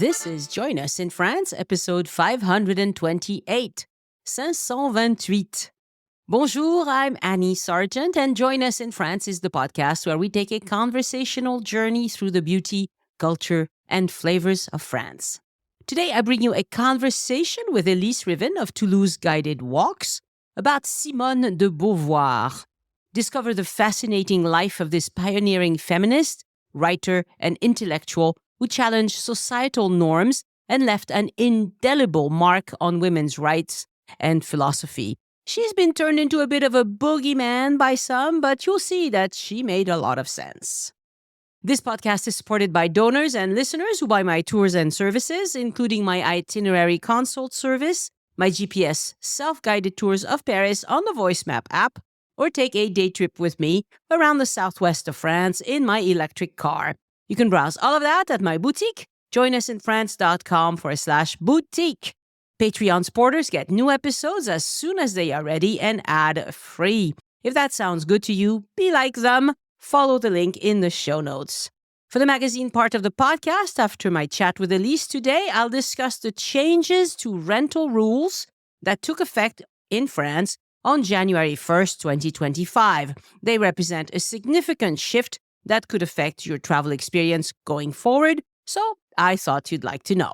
This is Join Us in France, episode 528. 528. Bonjour, I'm Annie Sargent, and Join Us in France is the podcast where we take a conversational journey through the beauty, culture, and flavors of France. Today, I bring you a conversation with Elyse Rivin of Toulouse Guided Walks about Simone de Beauvoir. Discover the fascinating life of this pioneering feminist, writer, and intellectual who challenged societal norms and left an indelible mark on women's rights and philosophy. She's been turned into a bit of a boogeyman by some, but you'll see that she made a lot of sense. This podcast is supported by donors and listeners who buy my tours and services, including my itinerary consult service, my GPS self-guided tours of Paris on the Voice Map app, or take a day trip with me around the southwest of France in my electric car. You can browse all of that at my boutique, joinusinfrance.com/boutique. Patreon supporters get new episodes as soon as they are ready and ad-free. If that sounds good to you, be like them. Follow the link in the show notes. For the magazine part of the podcast, after my chat with Elyse today, I'll discuss the changes to rental rules that took effect in France on January 1st, 2025. They represent a significant shift that could affect your travel experience going forward, so I thought you'd like to know.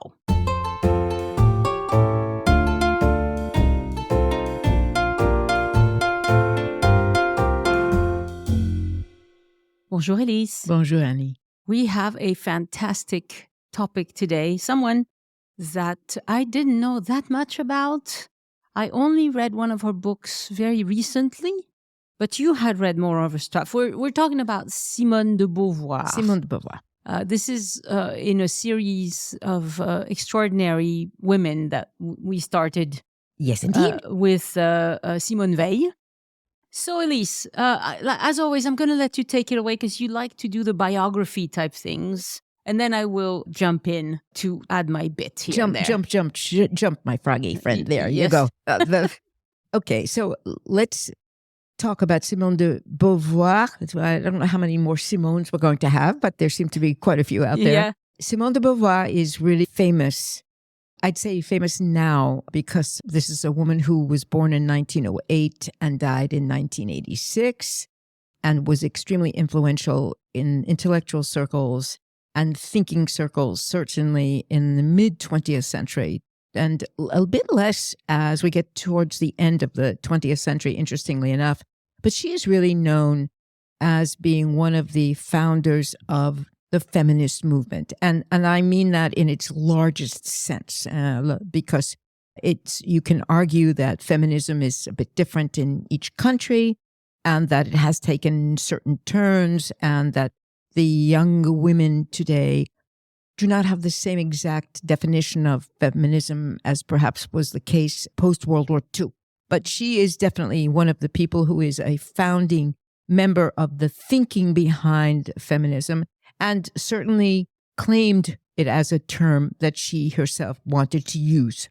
Bonjour, Elyse. Bonjour, Annie. We have a fantastic topic today, someone that I didn't know that much about. I only read one of her books very recently, but you had read more of her stuff. We're talking about Simone de Beauvoir. Simone de Beauvoir. This is in a series of extraordinary women that we started. Yes, indeed. With Simone Weil. So, Elyse, as always, I'm going to let you take it away because you like to do the biography type things. And then I will jump in to add my bit here. Jump, my froggy friend. There Yes. you go. Okay, so let's talk about Simone de Beauvoir. I don't know how many more Simones we're going to have, but there seem to be quite a few out there. Yeah. Simone de Beauvoir is really famous. I'd say famous now because this is a woman who was born in 1908 and died in 1986 and was extremely influential in intellectual circles and thinking circles, certainly in the mid-20th century, and a bit less as we get towards the end of the 20th century, interestingly enough. But she is really known as being one of the founders of the feminist movement. And I mean that in its largest sense, because you can argue that feminism is a bit different in each country and that it has taken certain turns and that the young women today do not have the same exact definition of feminism as perhaps was the case post-World War II. But she is definitely one of the people who is a founding member of the thinking behind feminism and certainly claimed it as a term that she herself wanted to use.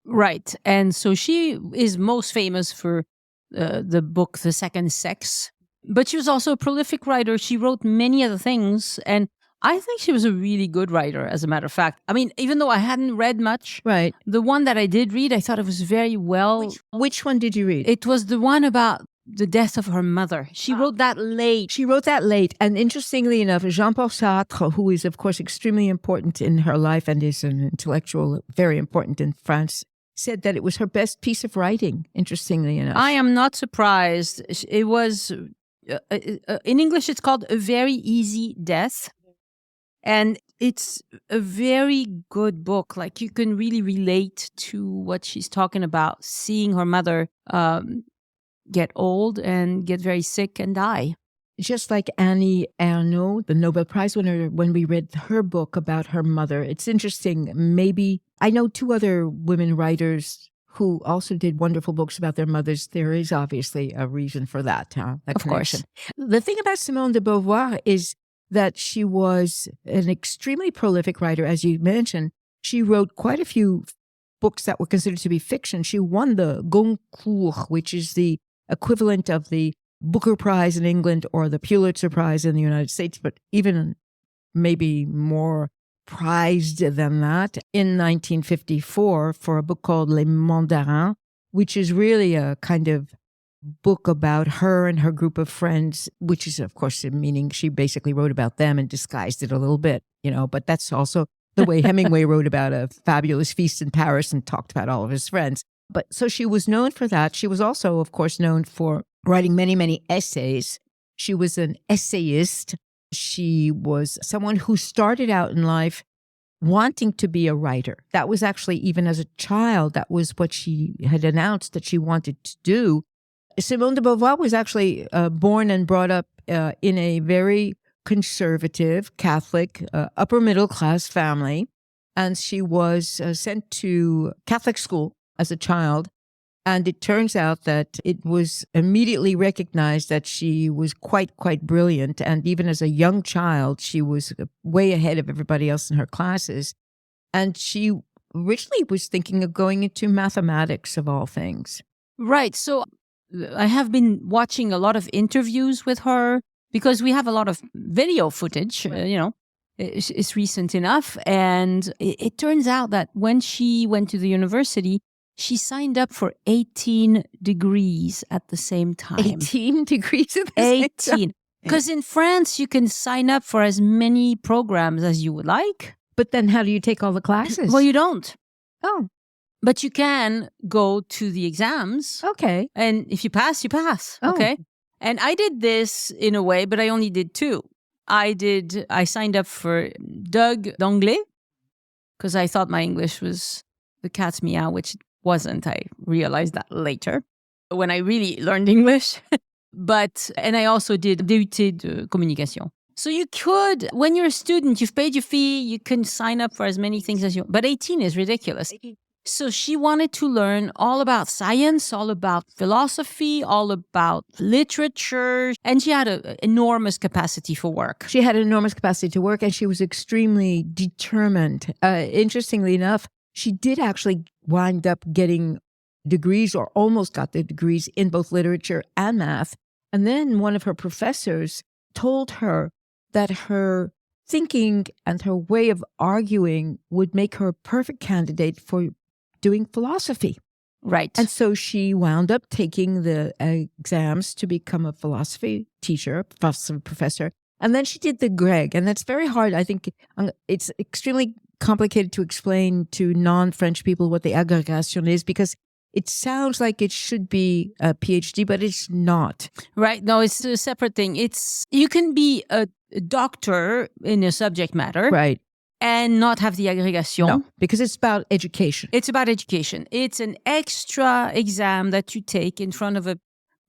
Right. And so she is most famous for the book, The Second Sex. But she was also a prolific writer. She wrote many other things. And I think she was a really good writer, as a matter of fact. I mean, even though I hadn't read much, right, the one that I did read, I thought it was very well. Which one did you read? It was the one about the death of her mother. She wrote that late. And interestingly enough, Jean-Paul Sartre, who is, of course, extremely important in her life and is an intellectual, very important in France, said that it was her best piece of writing, interestingly enough. I am not surprised. It was, in English, it's called A Very Easy Death. And it's a very good book. Like, you can really relate to what she's talking about, seeing her mother get old and get very sick and die. Just like Annie Ernaux, the Nobel Prize winner, when we read her book about her mother, it's interesting. Maybe I know two other women writers who also did wonderful books about their mothers. There is obviously a reason for that. That of connection. Course. The thing about Simone de Beauvoir is that she was an extremely prolific writer, as you mentioned. She wrote quite a few books that were considered to be fiction. She won the Goncourt, which is the equivalent of the Booker Prize in England or the Pulitzer Prize in the United States, but even maybe more prized than that in 1954 for a book called Les Mandarins, which is really a kind of book about her and her group of friends, which is, of course, meaning she basically wrote about them and disguised it a little bit, but that's also the way Hemingway wrote about a fabulous feast in Paris and talked about all of his friends. But so she was known for that. She was also, of course, known for writing many, many essays. She was an essayist. She was someone who started out in life wanting to be a writer. That was actually, even as a child, that was what she had announced that she wanted to do. Simone de Beauvoir was actually born and brought up in a very conservative, Catholic, upper middle class family. And she was sent to Catholic school as a child. And it turns out that it was immediately recognized that she was quite brilliant. And even as a young child, she was way ahead of everybody else in her classes. And she originally was thinking of going into mathematics, of all things. Right. So I have been watching a lot of interviews with her because we have a lot of video footage, it's recent enough. And it turns out that when she went to the university, she signed up for 18 degrees at the same time. 18 degrees at the same time? 18. Because in France, you can sign up for as many programs as you would like. But then how do you take all the classes? Well, you don't. Oh. But you can go to the exams. Okay. And if you pass, you pass. Oh. Okay. And I did this in a way, but I only did two. I signed up for Doug d'Anglais because I thought my English was the cat's meow, which it wasn't. I realized that later when I really learned English. And I also did DUT de communication. So you could, when you're a student, you've paid your fee, you can sign up for as many things as you want. But 18 is ridiculous. So she wanted to learn all about science, all about philosophy, all about literature. And she had an enormous capacity for work. She had an enormous capacity to work, and she was extremely determined. Interestingly enough, she did actually wind up getting degrees, or almost got the degrees, in both literature and math. And then one of her professors told her that her thinking and her way of arguing would make her a perfect candidate for doing philosophy. Right. And so she wound up taking the exams to become a philosophy teacher, philosophy professor. And then she did the Greg. And that's very hard. I think it's extremely complicated to explain to non-French people what the agrégation is, because it sounds like it should be a PhD, but it's not. Right. No, it's a separate thing. You can be a doctor in a subject matter. Right. And not have the agrégation. No, because it's about education. It's about education. It's an extra exam that you take in front of a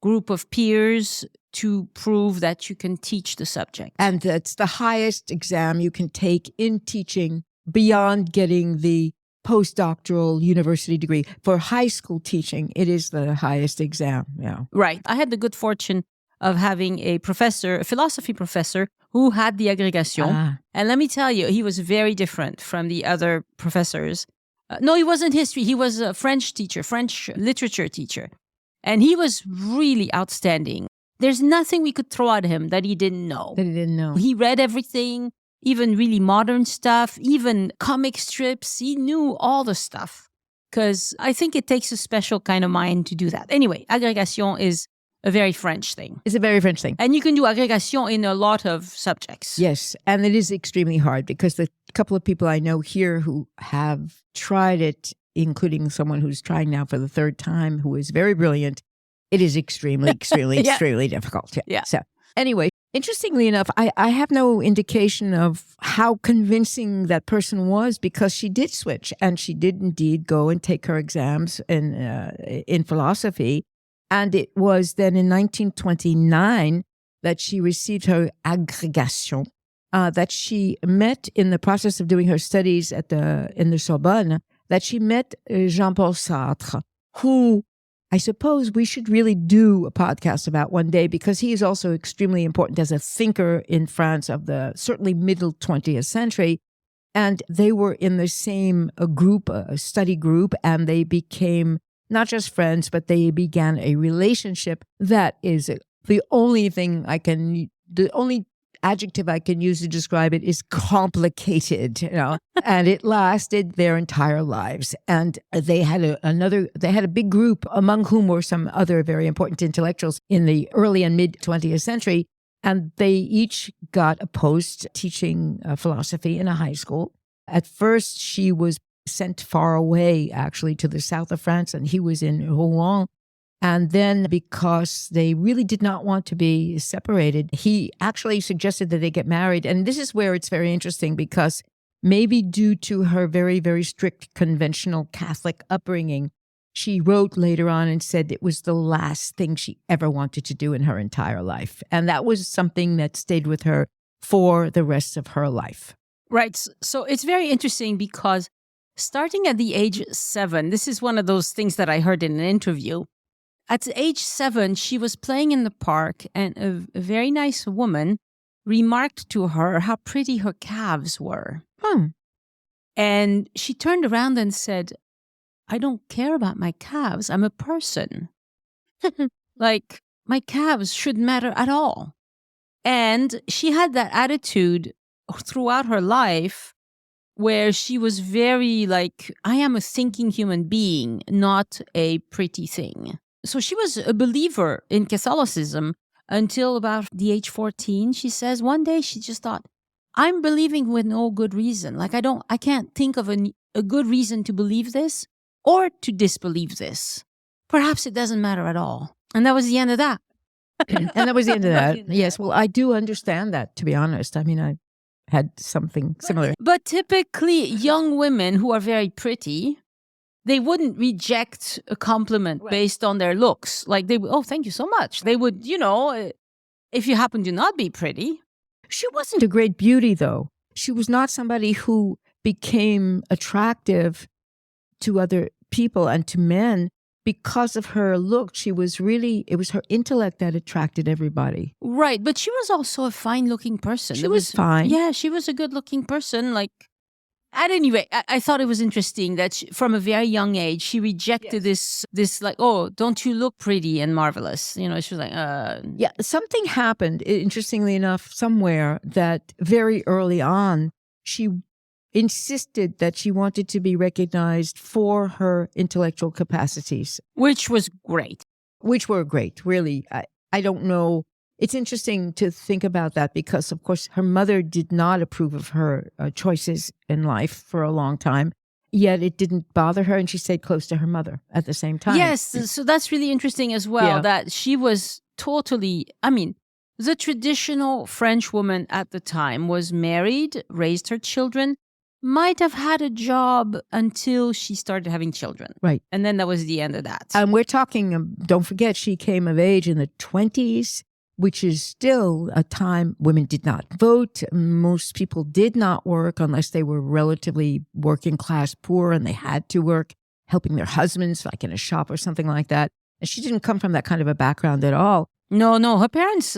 group of peers to prove that you can teach the subject. And it's the highest exam you can take in teaching beyond getting the postdoctoral university degree. For high school teaching, it is the highest exam. Yeah. Right. I had the good fortune of having a philosophy professor who had the agrégation. Ah. And let me tell you, he was very different from the other professors. No, he wasn't history. He was a French teacher, French literature teacher. And he was really outstanding. There's nothing we could throw at him that he didn't know. He read everything, even really modern stuff, even comic strips. He knew all the stuff. Because I think it takes a special kind of mind to do that. Anyway, agrégation is a very French thing. It's a very French thing. And you can do agrégation in a lot of subjects. Yes. And it is extremely hard, because the couple of people I know here who have tried it, including someone who's trying now for the third time, who is very brilliant, it is extremely difficult. Yeah. So anyway, interestingly enough, I have no indication of how convincing that person was, because she did switch, and she did indeed go and take her exams in philosophy. And it was then in 1929 that she received her agrégation, that she met in the process of doing her studies in the Sorbonne, that she met Jean-Paul Sartre, who I suppose we should really do a podcast about one day, because he is also extremely important as a thinker in France of the certainly middle 20th century. And they were in the same group, a study group, and they became not just friends, but they began a relationship that is the only adjective I can use to describe it is complicated, and it lasted their entire lives. And they had a big group, among whom were some other very important intellectuals in the early and mid 20th century. And they each got a post teaching philosophy in a high school. At first, she was sent far away, actually, to the south of France, and he was in Rouen. And then because they really did not want to be separated, he actually suggested that they get married. And this is where it's very interesting because maybe due to her very, very strict conventional Catholic upbringing, she wrote later on and said it was the last thing she ever wanted to do in her entire life. And that was something that stayed with her for the rest of her life. Right. So it's very interesting because starting at the age 7, this is one of those things that I heard in an interview. At age 7, she was playing in the park and a very nice woman remarked to her how pretty her calves were. And she turned around and said, I don't care about my calves. I'm a person. Like, my calves shouldn't matter at all. And she had that attitude throughout her life where she was very like, I am a thinking human being, not a pretty thing. So she was a believer in Catholicism until about the age 14. She says one day she just thought, I'm believing with no good reason. Like I can't think of a good reason to believe this or to disbelieve this. Perhaps it doesn't matter at all. And that was the end of that. And that was the end of that. Yes. Well, I do understand that, to be honest. I mean, I had something similar. But typically young women who are very pretty, they wouldn't reject a compliment based on their looks. Like they would, oh, thank you so much. They would, if you happen to not be pretty. She wasn't a great beauty, though. She was not somebody who became attractive to other people and to men because of her look. It was her intellect that attracted everybody. Right. But she was also a fine looking person. She was fine. Yeah, she was a good looking person. Like, at any rate, I thought it was interesting that from a very young age, she rejected this like, oh, don't you look pretty and marvelous? She was like, Yeah, something happened, interestingly enough, somewhere that very early on, she insisted that she wanted to be recognized for her intellectual capacities. Which was great. Which were great, really. I don't know. It's interesting to think about that because, of course, her mother did not approve of her choices in life for a long time, yet it didn't bother her and she stayed close to her mother at the same time. Yes, so that's really interesting as well, that she was totally, the traditional French woman at the time was married, raised her children, might have had a job until she started having children. Right. And then that was the end of that. And we're talking, don't forget, she came of age in the 20s. Which is still a time women did not vote. Most people did not work unless they were relatively working class poor and they had to work, helping their husbands, like in a shop or something like that. And she didn't come from that kind of a background at all. No. Her parents,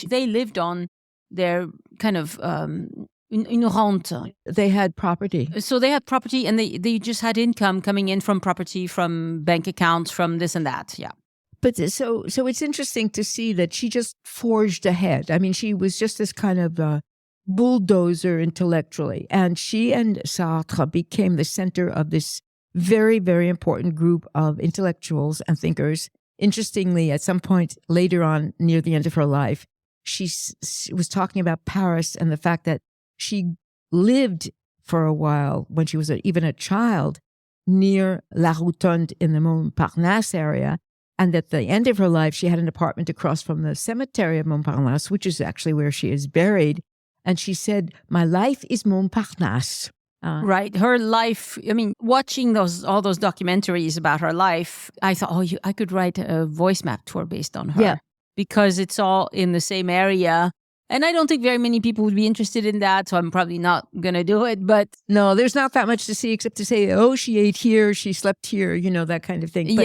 they lived on their kind of une rente. They had property. So they had property and they just had income coming in from property, from bank accounts, from this and that. Yeah. But so it's interesting to see that she just forged ahead. I mean, she was just this kind of bulldozer intellectually. And she and Sartre became the center of this very, very important group of intellectuals and thinkers. Interestingly, at some point later on, near the end of her life, she was talking about Paris and the fact that she lived for a while when she was even a child near La Rotonde in the Montparnasse area. And at the end of her life, she had an apartment across from the cemetery of Montparnasse, which is actually where she is buried. And she said, my life is Montparnasse. Right. Her life, watching all those documentaries about her life, I thought, I could write a voice map tour based on her. Yeah. Because it's all in the same area. And I don't think very many people would be interested in that, so I'm probably not going to do it. But no, there's not that much to see except to say, oh, she ate here, she slept here, that kind of thing.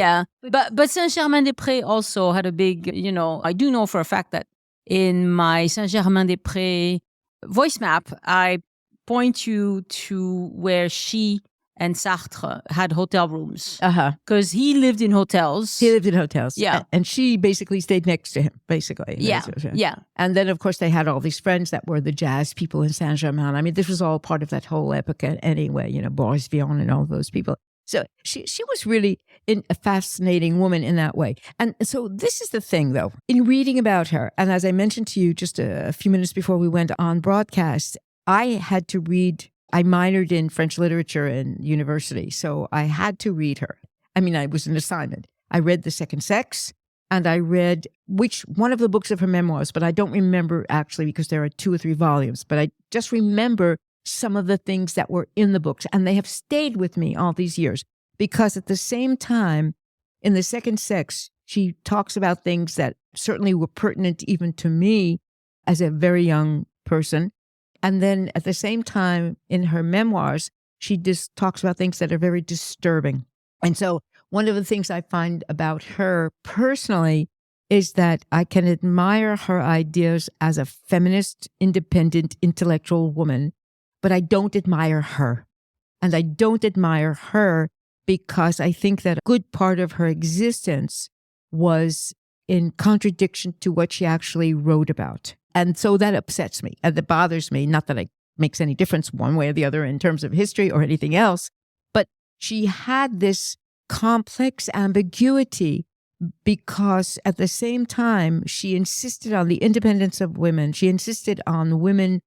But Saint-Germain-des-Prés also had a big, I do know for a fact that in my Saint-Germain-des-Prés voice map, I point you to where she and Sartre had hotel rooms. Uh-huh. Because he lived in hotels. He lived in hotels. Yeah. And she basically stayed next to him, basically. Yeah. Yeah. And then, of course, they had all these friends that were the jazz people in Saint-Germain. I mean, this was all part of that whole epoch anyway, Boris Vian and all those people. So she was really a fascinating woman in that way. And so this is the thing, though, in reading about her, and as I mentioned to you just a few minutes before we went on broadcast, I had to read. I minored in French literature in university, so I had to read her. I mean, it was an assignment. I read The Second Sex, and I read one of the books of her memoirs, but I don't remember actually because there are 2 or 3 volumes, but I just remember some of the things that were in the books, and they have stayed with me all these years because at the same time, in The Second Sex, she talks about things that certainly were pertinent even to me as a very young person. And then at the same time, in her memoirs, she just talks about things that are very disturbing. And so one of the things I find about her personally is that I can admire her ideas as a feminist, independent, intellectual woman, but I don't admire her. And I don't admire her because I think that a good part of her existence was in contradiction to what she actually wrote about. And so that upsets me and that bothers me. Not that it makes any difference one way or the other in terms of history or anything else, but she had this complex ambiguity because at the same time, she insisted on the independence of women. She insisted on women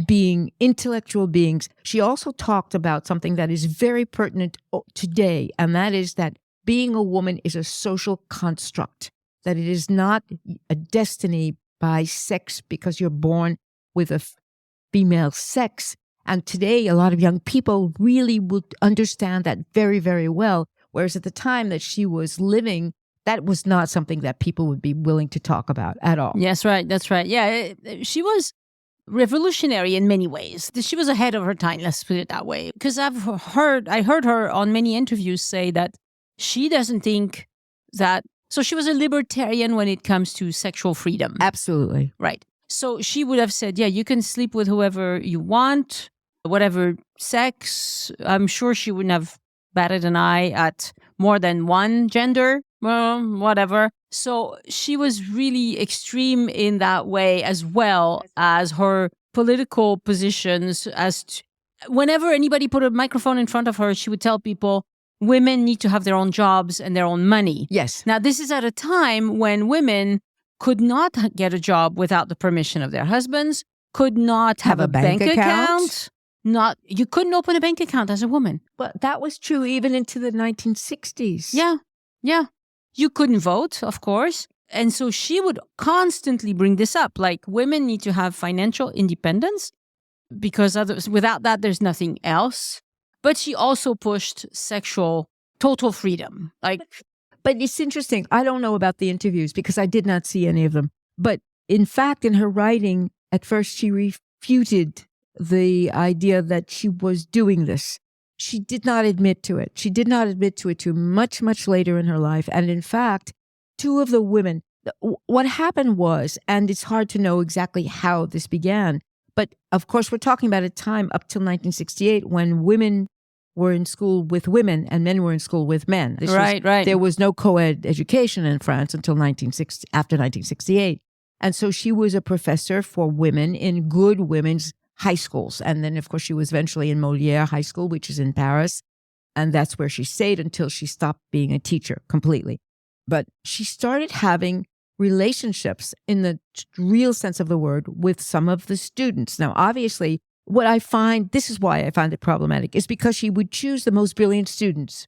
being intellectual beings. She also talked about something that is very pertinent today, and that is that being a woman is a social construct, that it is not a destiny by sex because you're born with a female sex. And today, a lot of young people really would understand that very, very well. Whereas at the time that she was living, that was not something that people would be willing to talk about at all. Yes, right. That's right. Yeah, she was revolutionary in many ways. She was ahead of her time, let's put it that way. Because I heard her on many interviews say that she doesn't think that. So she was a libertarian when it comes to sexual freedom. Absolutely. Right. So she would have said, yeah, you can sleep with whoever you want, whatever sex. I'm sure she wouldn't have batted an eye at more than one gender, well, whatever. So she was really extreme in that way, as well as her political positions. Whenever anybody put a microphone in front of her, she would tell people, women need to have their own jobs and their own money. Yes. Now, this is at a time when women could not get a job without the permission of their husbands, could not have a bank account. You couldn't open a bank account as a woman. But that was true even into the 1960s. Yeah. Yeah. You couldn't vote, of course. And so she would constantly bring this up, like women need to have financial independence because without that, there's nothing else. But she also pushed sexual total freedom. But it's interesting. I don't know about the interviews because I did not see any of them. But in fact, in her writing, at first she refuted the idea that she was doing this. She did not admit to it. She did not admit to it till much, much later in her life. And in fact, 2 of the women, what happened was, and it's hard to know exactly how this began, but of course, we're talking about a time up till 1968 when women were in school with women and men were in school with men. Right. There was no co-ed education in France until after 1968. And so she was a professor for women in good women's high schools. And then, of course, she was eventually in Molière High School, which is in Paris. And that's where she stayed until she stopped being a teacher completely. But she started having relationships in the real sense of the word with some of the students. Now, obviously, this is why I find it problematic, is because she would choose the most brilliant students.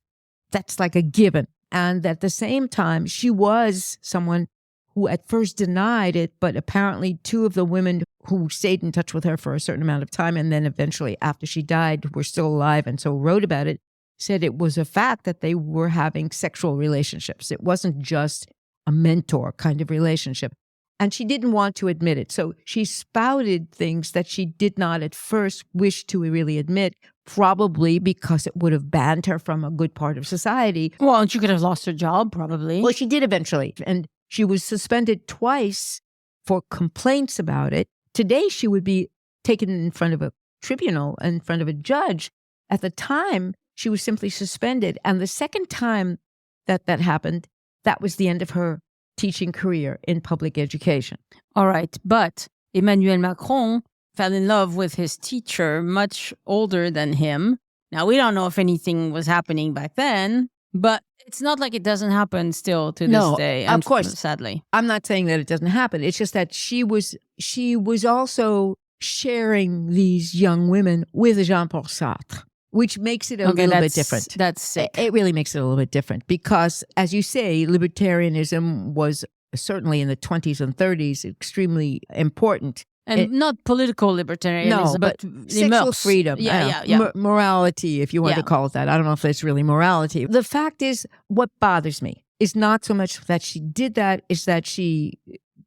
That's like a given. And at the same time, she was someone who at first denied it, but apparently 2 of the women who stayed in touch with her for a certain amount of time and then eventually after she died were still alive and so wrote about it, said it was a fact that they were having sexual relationships. It wasn't just a mentor kind of relationship. And she didn't want to admit it. So she spouted things that she did not at first wish to really admit, probably because it would have banned her from a good part of society. Well, and she could have lost her job, probably. Well, she did eventually. And she was suspended twice for complaints about it. Today, she would be taken in front of a tribunal, in front of a judge. At the time, She was simply suspended. And the second time that happened, that was the end of her teaching career in public education. All right. But Emmanuel Macron fell in love with his teacher, much older than him. Now, we don't know if anything was happening back then, but it's not like it doesn't happen still to this day. Of course. Sadly. I'm not saying that it doesn't happen. It's just that she was also sharing these young women with Jean-Paul Sartre, which makes it a little bit different. That's sick. It really makes it a little bit different because, as you say, libertarianism was certainly in the 20s and 30s extremely important. And not political libertarianism, but sexual freedom. Yeah. Morality, if you want to call it that. I don't know if it's really morality. The fact is, what bothers me is not so much that she did that, is that she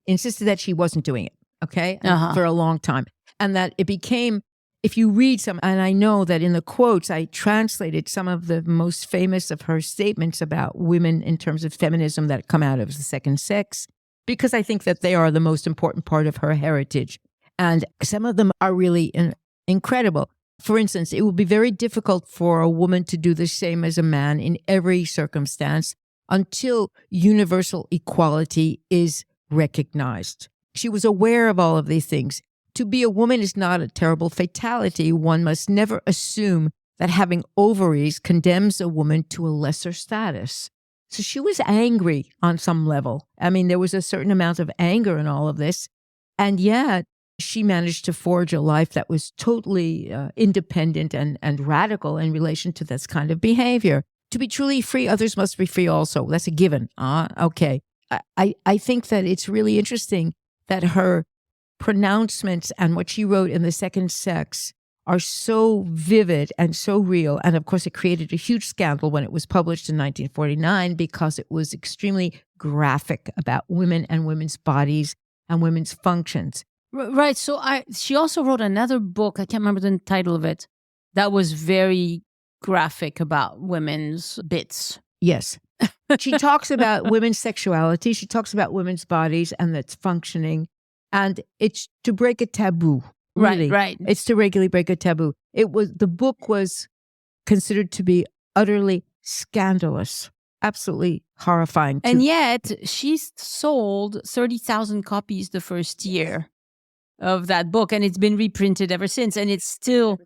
insisted that she wasn't doing it, okay, for a long time. And that it became, if you read some, and I know that in the quotes, I translated some of the most famous of her statements about women in terms of feminism that come out of the second sex, because I think that they are the most important part of her heritage. And some of them are really incredible. For instance, it will be very difficult for a woman to do the same as a man in every circumstance until universal equality is recognized. She was aware of all of these things. To be a woman is not a terrible fatality. One must never assume that having ovaries condemns a woman to a lesser status. So she was angry on some level. I mean, there was a certain amount of anger in all of this. And yet she managed to forge a life that was totally independent and radical in relation to this kind of behavior. To be truly free, others must be free also. That's a given. Okay. I think that it's really interesting that her pronouncements and what she wrote in The Second Sex are so vivid and so real. And of course, it created a huge scandal when it was published in 1949 because it was extremely graphic about women and women's bodies and women's functions. Right. So she also wrote another book, I can't remember the title of it, that was very graphic about women's bits. Yes. She talks about women's sexuality. She talks about women's bodies and its functioning. And it's to break a taboo. Really. Right. It's to regularly break a taboo. The book was considered to be utterly scandalous, absolutely horrifying. And yet she's sold 30,000 copies the first year of that book, and it's been reprinted ever since. And it still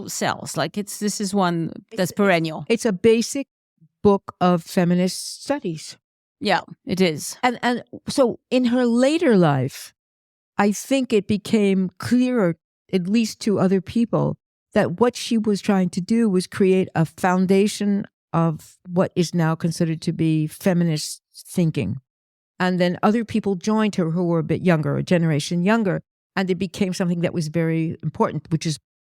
sells. Like this is one that's perennial. It's a basic book of feminist studies. Yeah, it is. And so in her later life, I think it became clearer, at least to other people, that what she was trying to do was create a foundation of what is now considered to be feminist thinking. And then other people joined her who were a bit younger, a generation younger, and it became something that was very important, which is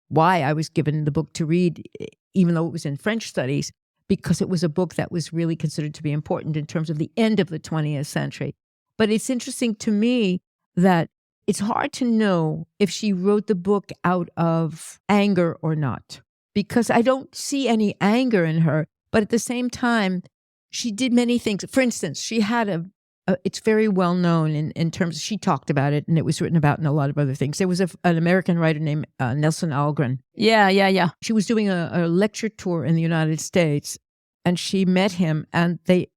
why I was given the book to read, even though it was in French studies, because it was a book that was really considered to be important in terms of the end of the 20th century. But it's interesting to me that it's hard to know if she wrote the book out of anger or not, because I don't see any anger in her. But at the same time, she did many things. For instance, she had it's very well known in terms of, she talked about it and it was written about in a lot of other things. There was an American writer named Nelson Algren. Yeah. She was doing a lecture tour in the United States and she met him and they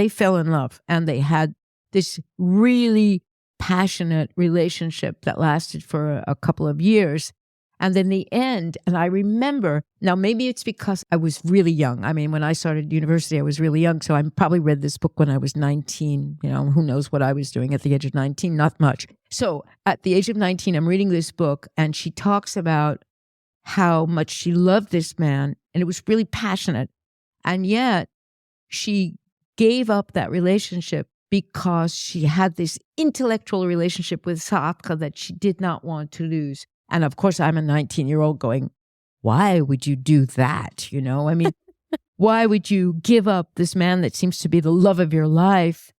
fell in love and they had this really passionate relationship that lasted for a couple of years. And then the end, and I remember, now maybe it's because I was really young. I mean, when I started university, I was really young. So I probably read this book when I was 19. You know, who knows what I was doing at the age of 19? Not much. So at the age of 19, I'm reading this book and she talks about how much she loved this man. And it was really passionate. And yet she gave up that relationship because she had this intellectual relationship with Sartre that she did not want to lose. And of course, I'm a 19-year-old going, why would you do that? You know, I mean, why would you give up this man that seems to be the love of your life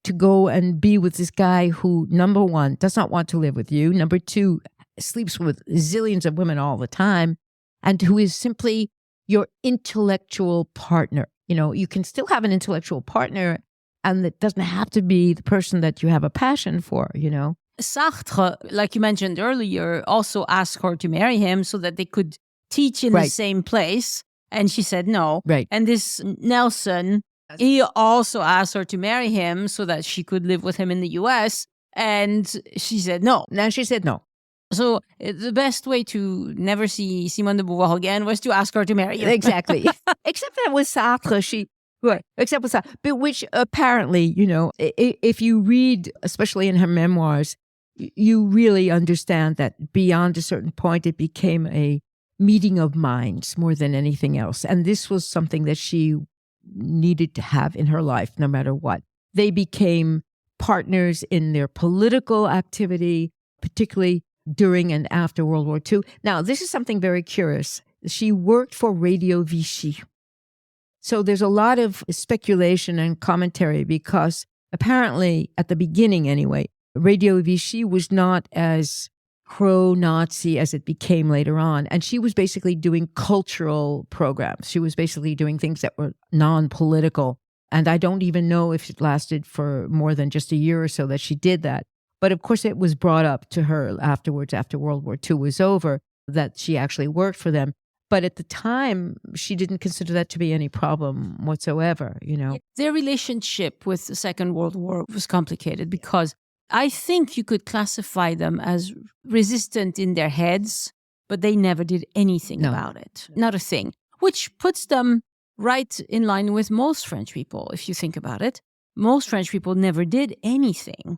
to go and be with this guy who, number one, does not want to live with you, number two, sleeps with zillions of women all the time, and who is simply your intellectual partner? You know, you can still have an intellectual partner, and it doesn't have to be the person that you have a passion for, you know? Sartre, like you mentioned earlier, also asked her to marry him so that they could teach in the same place. And she said no. Right. And this Nelson, he also asked her to marry him so that she could live with him in the US. And she said no. Now she said no. So the best way to never see Simone de Beauvoir again was to ask her to marry him. Exactly. Except that with Sartre, right. Except with Sartre. But which apparently, if you read, especially in her memoirs, you really understand that beyond a certain point, it became a meeting of minds more than anything else. And this was something that she needed to have in her life, no matter what. They became partners in their political activity, particularly during and after World War II. Now, this is something very curious. She worked for Radio Vichy. So there's a lot of speculation and commentary because apparently, at the beginning anyway, Radio Vichy was not as pro-Nazi as it became later on. And she was basically doing cultural programs. She was basically doing things that were non-political. And I don't even know if it lasted for more than just a year or so that she did that. But of course, it was brought up to her afterwards, after World War II was over, that she actually worked for them. But at the time, she didn't consider that to be any problem whatsoever, Their relationship with the Second World War was complicated because I think you could classify them as resistant in their heads, but they never did anything about it. Not a thing. Which puts them right in line with most French people, if you think about it. Most French people never did anything.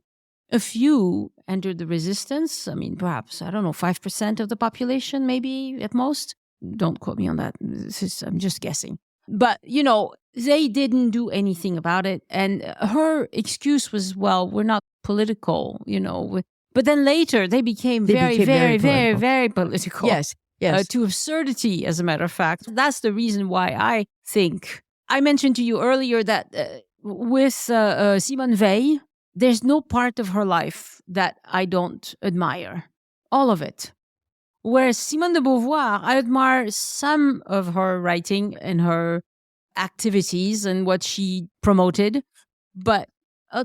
A few entered the resistance. I mean, perhaps, 5% of the population, maybe at most. Don't quote me on that. I'm just guessing. But, they didn't do anything about it. And her excuse was, well, we're not political, But then later, they became very political. Yes. To absurdity, as a matter of fact. That's the reason why I think. I mentioned to you earlier that with Simone Weil, there's no part of her life that I don't admire. All of it. Whereas Simone de Beauvoir, I admire some of her writing and her activities and what she promoted. But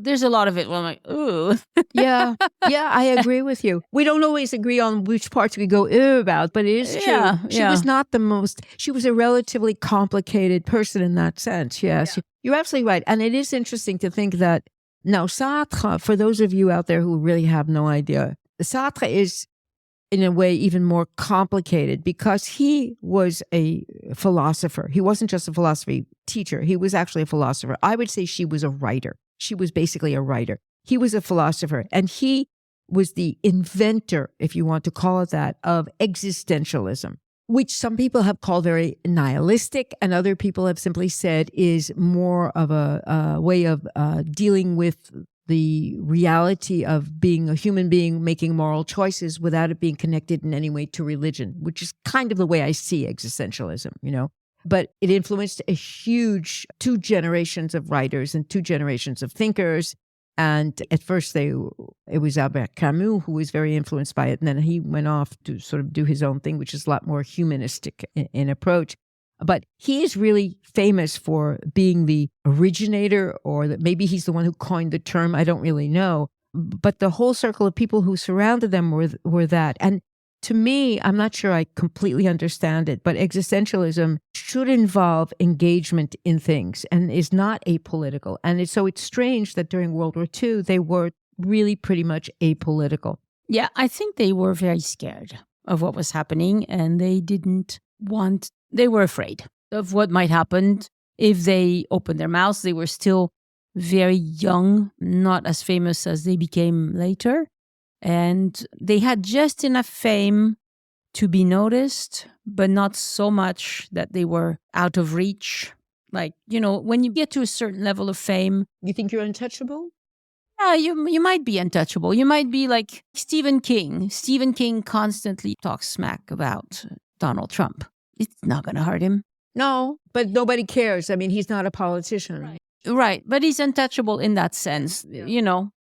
there's a lot of it where I'm like, ooh. Yeah, I agree with you. We don't always agree on which parts we go about, but it is true. She was not she was a relatively complicated person in that sense. Yes, you're absolutely right. And it is interesting to think that now Sartre, for those of you out there who really have no idea, Sartre is in a way even more complicated because he was a philosopher. He wasn't just a philosophy teacher. He was actually a philosopher. I would say she was a writer. She was basically a writer. He was a philosopher, and he was the inventor, if you want to call it that, of existentialism, which some people have called very nihilistic, and other people have simply said is more of a way of dealing with the reality of being a human being making moral choices without it being connected in any way to religion, which is kind of the way I see existentialism, But it influenced a huge 2 generations of writers and 2 generations of thinkers. And at first it was Albert Camus who was very influenced by it. And then he went off to sort of do his own thing, which is a lot more humanistic in approach. But he is really famous for being the originator, or that maybe he's the one who coined the term. I don't really know. But the whole circle of people who surrounded them were that. And to me, I'm not sure I completely understand it, but existentialism should involve engagement in things and is not apolitical. And so it's strange that during World War II, they were really pretty much apolitical. Yeah, I think they were very scared of what was happening, and they were afraid of what might happen if they opened their mouths. They were still very young, not as famous as they became later. And they had just enough fame to be noticed, but not so much that they were out of reach. Like, when you get to a certain level of fame. You think you're untouchable? Yeah, you might be untouchable. You might be like Stephen King. Stephen King constantly talks smack about Donald Trump. It's not going to hurt him. No, but nobody cares. I mean, he's not a politician. Right. But he's untouchable in that sense,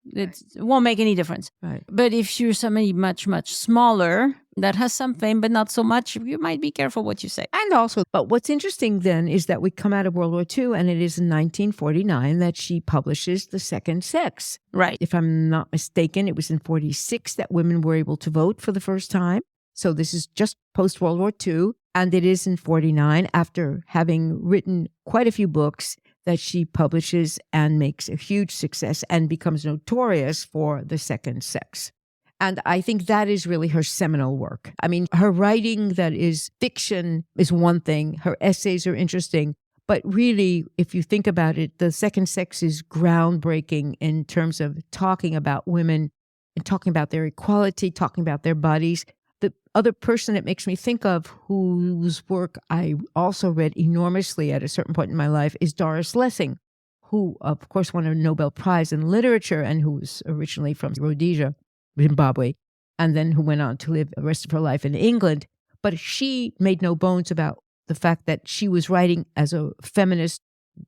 It won't make any difference. Right. But if you're somebody much, much smaller that has some fame, but not so much, you might be careful what you say. And also, but what's interesting then is that we come out of World War II, and it is in 1949 that she publishes The Second Sex. Right. If I'm not mistaken, it was in 46 that women were able to vote for the first time. So this is just post-World War II. And it is in 49, after having written quite a few books, that she publishes and makes a huge success and becomes notorious for The Second Sex. And I think that is really her seminal work. I mean, her writing that is fiction is one thing. Her essays are interesting. But really, if you think about it, The Second Sex is groundbreaking in terms of talking about women and talking about their equality, talking about their bodies. The other person it makes me think of, whose work I also read enormously at a certain point in my life, is Doris Lessing, who, of course, won a Nobel Prize in Literature and who was originally from Rhodesia, Zimbabwe, and then who went on to live the rest of her life in England. But she made no bones about the fact that she was writing as a feminist,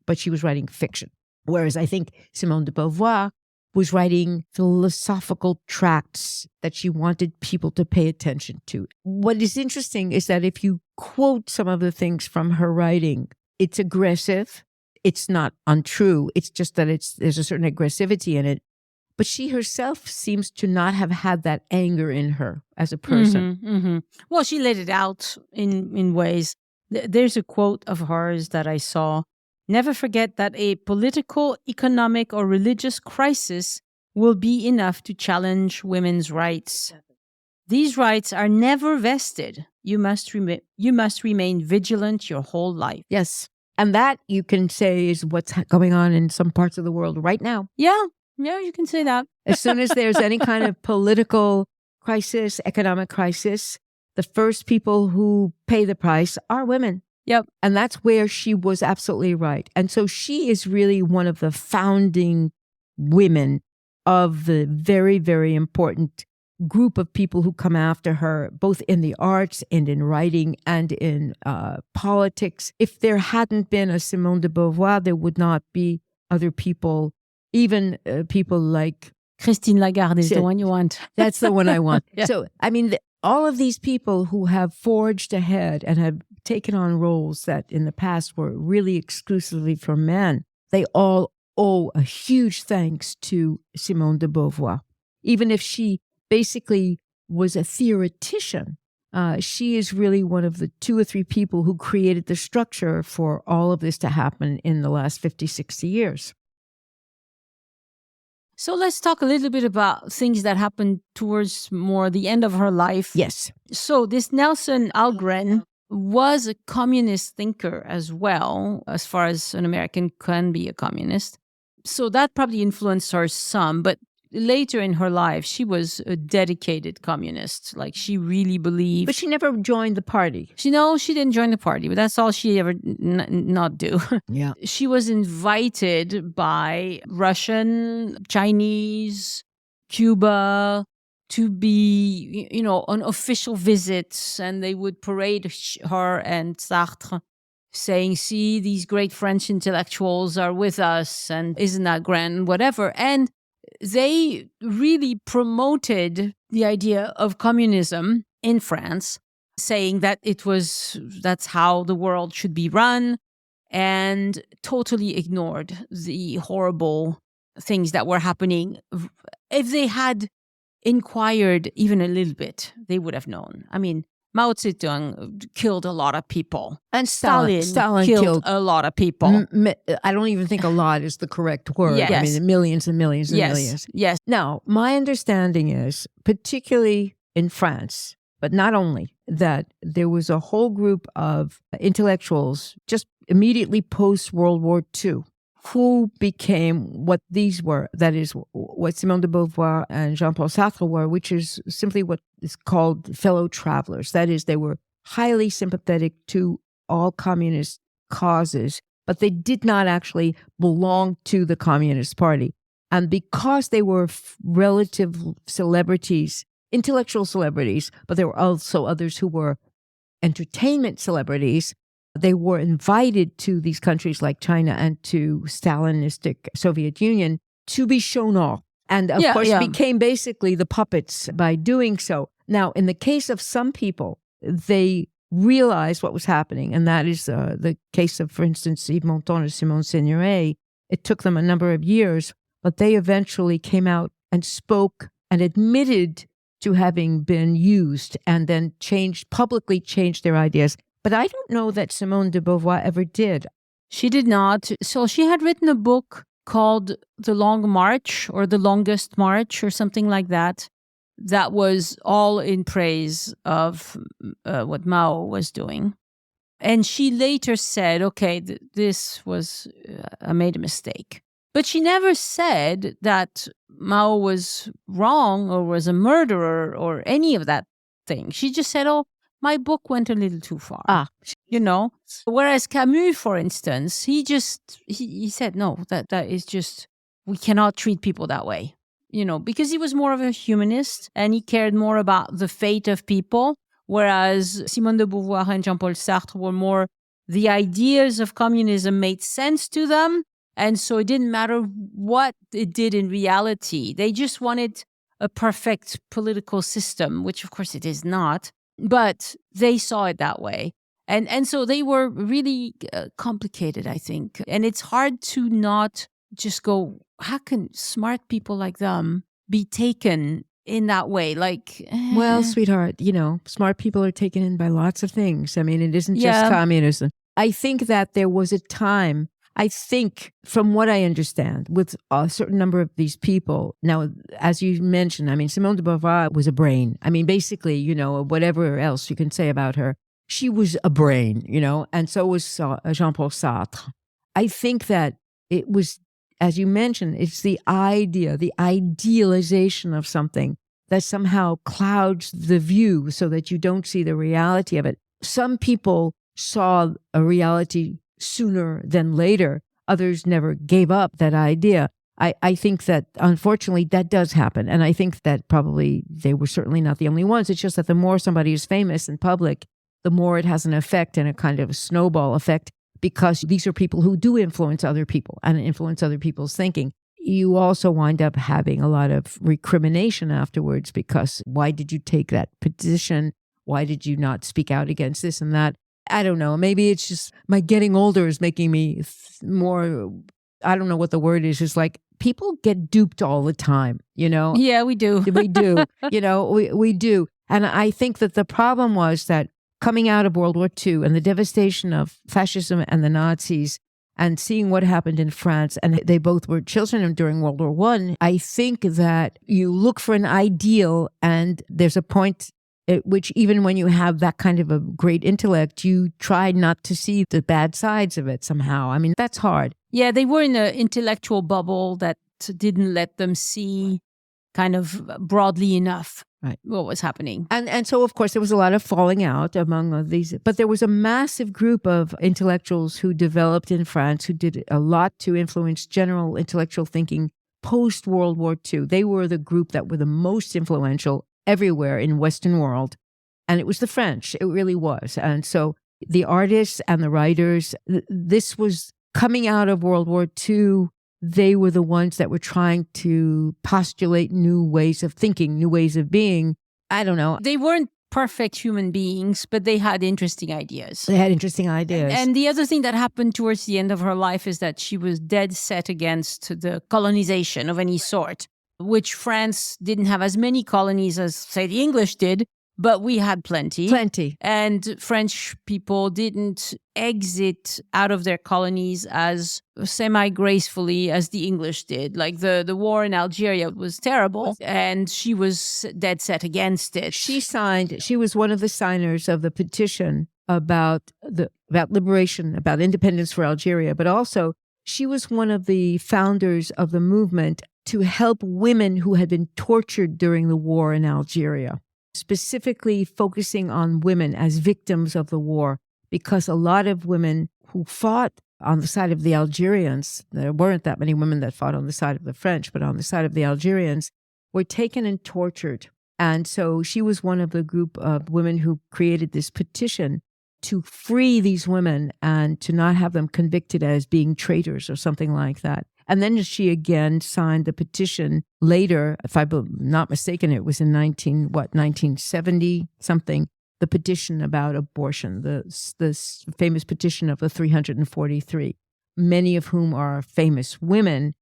but she was writing fiction. Whereas I think Simone de Beauvoir was writing philosophical tracts that she wanted people to pay attention to. What is interesting is that if you quote some of the things from her writing, it's aggressive. It's not untrue. It's just that there's a certain aggressivity in it. But she herself seems to not have had that anger in her as a person. Mm-hmm, mm-hmm. Well, she let it out in ways. There's a quote of hers that I saw. Never forget that a political, economic, or religious crisis will be enough to challenge women's rights. These rights are never vested. You must remain vigilant your whole life. Yes. And that, you can say, is what's going on in some parts of the world right now. Yeah, you can say that. As soon as there's any kind of political crisis, economic crisis, the first people who pay the price are women. Yep. And that's where she was absolutely right. And so she is really one of the founding women of the very, very important group of people who come after her, both in the arts and in writing and in politics. If there hadn't been a Simone de Beauvoir, there would not be other people, even people like Christine Lagarde is the one you want. That's the one I want. Yeah. So, I mean, all of these people who have forged ahead and have taken on roles that in the past were really exclusively for men, they all owe a huge thanks to Simone de Beauvoir. Even if she basically was a theoretician, she is really one of the 2 or 3 people who created the structure for all of this to happen in the last 50, 60 years. So let's talk a little bit about things that happened towards more the end of her life. Yes. So this Nelson Algren was a communist thinker as well, as far as an American can be a communist. So that probably influenced her some, but later in her life, she was a dedicated communist. Like, she really believed. But she never joined the party. She didn't join the party, but that's all she ever not do. Yeah. She was invited by Russian, Chinese, Cuba to be, on official visits, and they would parade her and Sartre, saying, see, these great French intellectuals are with us, and isn't that grand, whatever. And they really promoted the idea of communism in France, saying that that's how the world should be run, and totally ignored the horrible things that were happening. If they had inquired even a little bit, they would have known. I mean, Mao Zedong killed a lot of people. And Stalin killed a lot of people. I don't even think a lot is the correct word. Yes. I mean, millions and millions and millions. Yes. Now, my understanding is, particularly in France, but not only, that there was a whole group of intellectuals just immediately post-World War II who became what these were. That is what Simone de Beauvoir and Jean-Paul Sartre were, which is simply what is called fellow travelers. That is, they were highly sympathetic to all communist causes, but they did not actually belong to the Communist Party. And because they were relative celebrities, intellectual celebrities, but there were also others who were entertainment celebrities, they were invited to these countries like China and to Stalinistic Soviet Union to be shown off. And of course, became basically the puppets by doing so. Now, in the case of some people, they realized what was happening. And that is the case of, for instance, Yves Montand and Simone Signoret. It took them a number of years, but they eventually came out and spoke and admitted to having been used, and then publicly changed their ideas. But I don't know that Simone de Beauvoir ever did. She did not. So she had written a book called The Long March or The Longest March or something like that. That was all in praise of what Mao was doing. And she later said, okay, this was, I made a mistake. But she never said that Mao was wrong or was a murderer or any of that thing. She just said, oh, my book went a little too far. You know? Whereas Camus, for instance, he said, no, that is just, we cannot treat people that way. You know, because he was more of a humanist and he cared more about the fate of people. Whereas Simone de Beauvoir and Jean-Paul Sartre were more, the ideas of communism made sense to them. And so it didn't matter what it did in reality. They just wanted a perfect political system, which of course it is not. But they saw it that way. And so they were really complicated, I think. And it's hard to not just go, how can smart people like them be taken in that way? Like, well, sweetheart, you know, smart people are taken in by lots of things. I mean, it isn't just communism. I think that there was a time, I think, from what I understand, with a certain number of these people. Now, as you mentioned, I mean, Simone de Beauvoir was a brain. I mean, basically, you know, whatever else you can say about her, she was a brain, you know, and so was Jean-Paul Sartre. I think that it was, as you mentioned, it's the idea, the idealization of something that somehow clouds the view so that you don't see the reality of it. Some people saw a reality sooner than later. Others never gave up that idea. I think that, unfortunately, that does happen. And I think that probably they were certainly not the only ones. It's just that the more somebody is famous in public, the more it has an effect and a kind of snowball effect, because these are people who do influence other people and influence other people's thinking. You also wind up having a lot of recrimination afterwards, because why did you take that position? Why did you not speak out against this and that? I don't know. Maybe it's just my getting older is making me more, I don't know what the word is. It's like people get duped all the time, you know? Yeah, we do. We do. You know, we do. And I think that the problem was that coming out of World War II and the devastation of fascism and the Nazis and seeing what happened in France, and they both were children during World War I think that you look for an ideal, and there's a point at which even when you have that kind of a great intellect, you try not to see the bad sides of it somehow. I mean, that's hard. Yeah, they were in an intellectual bubble that didn't let them see kind of broadly enough what was happening. And so, of course, there was a lot of falling out among these, but there was a massive group of intellectuals who developed in France who did a lot to influence general intellectual thinking post-World War II. They were the group that were the most influential everywhere in Western world. And it was the French. It really was. And so the artists and the writers, this was coming out of World War II. They were the ones that were trying to postulate new ways of thinking, new ways of being. I don't know. They weren't perfect human beings, but they had interesting ideas. They had interesting ideas. And the other thing that happened towards the end of her life is that she was dead set against the colonization of any sort, which France didn't have as many colonies as, say, the English did, but we had plenty. Plenty. And French people didn't exit out of their colonies as semi-gracefully as the English did. Like the war in Algeria was terrible, and she was dead set against it. She was one of the signers of the petition about liberation, about independence for Algeria, but also she was one of the founders of the movement to help women who had been tortured during the war in Algeria, specifically focusing on women as victims of the war, because a lot of women who fought on the side of the Algerians, there weren't that many women that fought on the side of the French, but on the side of the Algerians, were taken and tortured. And so she was one of the group of women who created this petition to free these women and to not have them convicted as being traitors or something like that. And then she again signed the petition later, if I'm not mistaken, it was in 1970 something, the petition about abortion, the famous petition of the 343, many of whom are famous women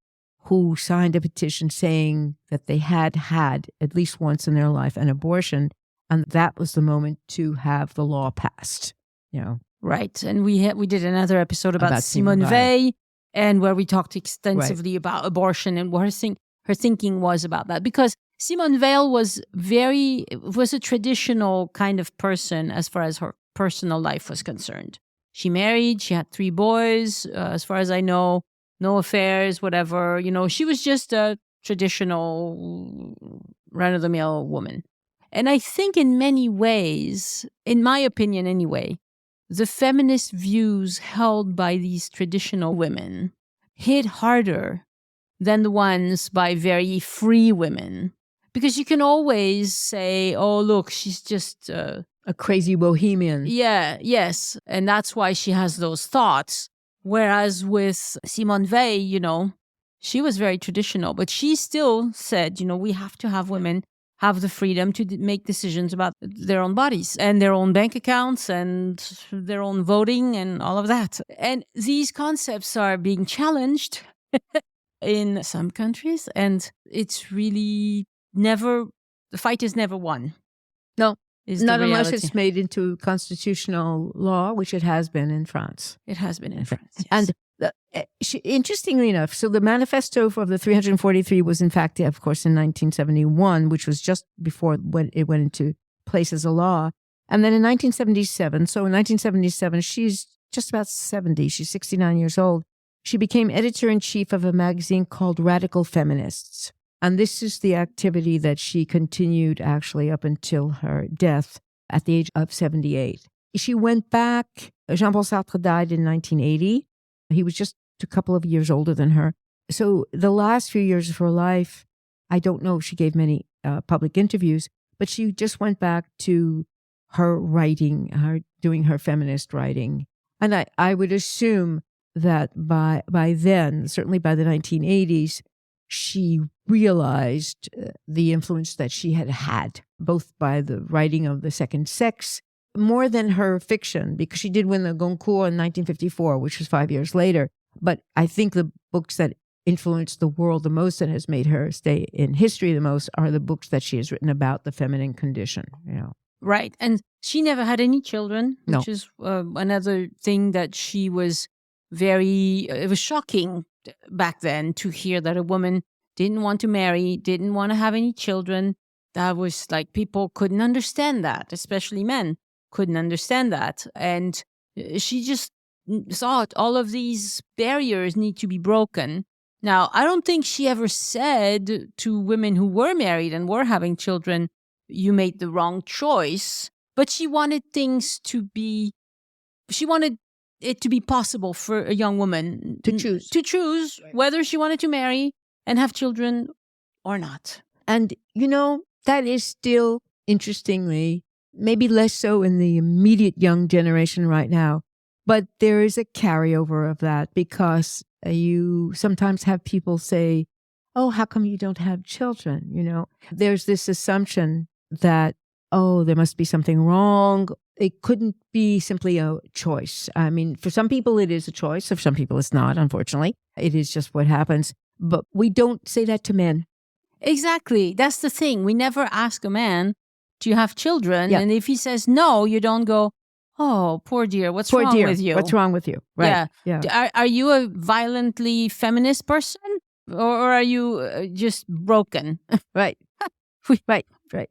who signed a petition saying that they had at least once in their life an abortion, and that was the moment to have the law passed. Right. And we did another episode about Simone Simone Weil, and where we talked extensively about abortion and what her thinking was about that. Because Simone Weil was a traditional kind of person as far as her personal life was concerned. She married, she had 3 boys, as far as I know, no affairs, whatever. She was just a traditional run-of-the-mill woman. And I think in many ways, in my opinion anyway, the feminist views held by these traditional women hit harder than the ones by very free women. Because you can always say, oh, look, she's just a crazy bohemian. Yeah, yes. And that's why she has those thoughts. Whereas with Simone Weil, she was very traditional, but she still said, we have to have women have the freedom to make decisions about their own bodies and their own bank accounts and their own voting and all of that. And these concepts are being challenged in some countries, and it's really the fight is never won. No, not unless it's made into constitutional law, which it has been in France. It has been in France, yes. And interestingly enough, so the manifesto of the 343 was in fact, of course, in 1971, which was just before when it went into place as a law. And then in 1977, so in 1977, she's just about 70, she's 69 years old, she became editor-in-chief of a magazine called Radical Feminists. And this is the activity that she continued actually up until her death at the age of 78. She went back, Jean-Paul Sartre died in 1980. He was just a couple of years older than her. So the last few years of her life, I don't know if she gave many public interviews, but she just went back to her writing, doing her feminist writing. And I would assume that by then, certainly by the 1980s, she realized the influence that she had, both by the writing of The Second Sex, more than her fiction, because she did win the Goncourt in 1954, which was 5 years later. But I think the books that influenced the world the most and has made her stay in history the most are the books that she has written about the feminine condition. Right. And she never had any children, which is another thing that she was it was shocking back then to hear that a woman didn't want to marry, didn't want to have any children. That was like, people couldn't understand that, especially men couldn't understand that. And she just thought all of these barriers need to be broken. Now, I don't think she ever said to women who were married and were having children, you made the wrong choice. But she wanted it to be possible for a young woman to choose whether she wanted to marry and have children or not. And, that is still, interestingly, maybe less so in the immediate young generation right now, but there is a carryover of that, because you sometimes have people say, oh, how come you don't have children? There's this assumption that, oh, there must be something wrong. It couldn't be simply a choice. I mean, for some people it is a choice. For some people it's not, unfortunately. It is just what happens. But we don't say that to men. Exactly. That's the thing. We never ask a man, do you have children? Yeah. And if he says no, you don't go, oh, poor dear, what's wrong with you? What's wrong with you? Right. Yeah. Are you a violently feminist person? Or are you just broken? Right. Right.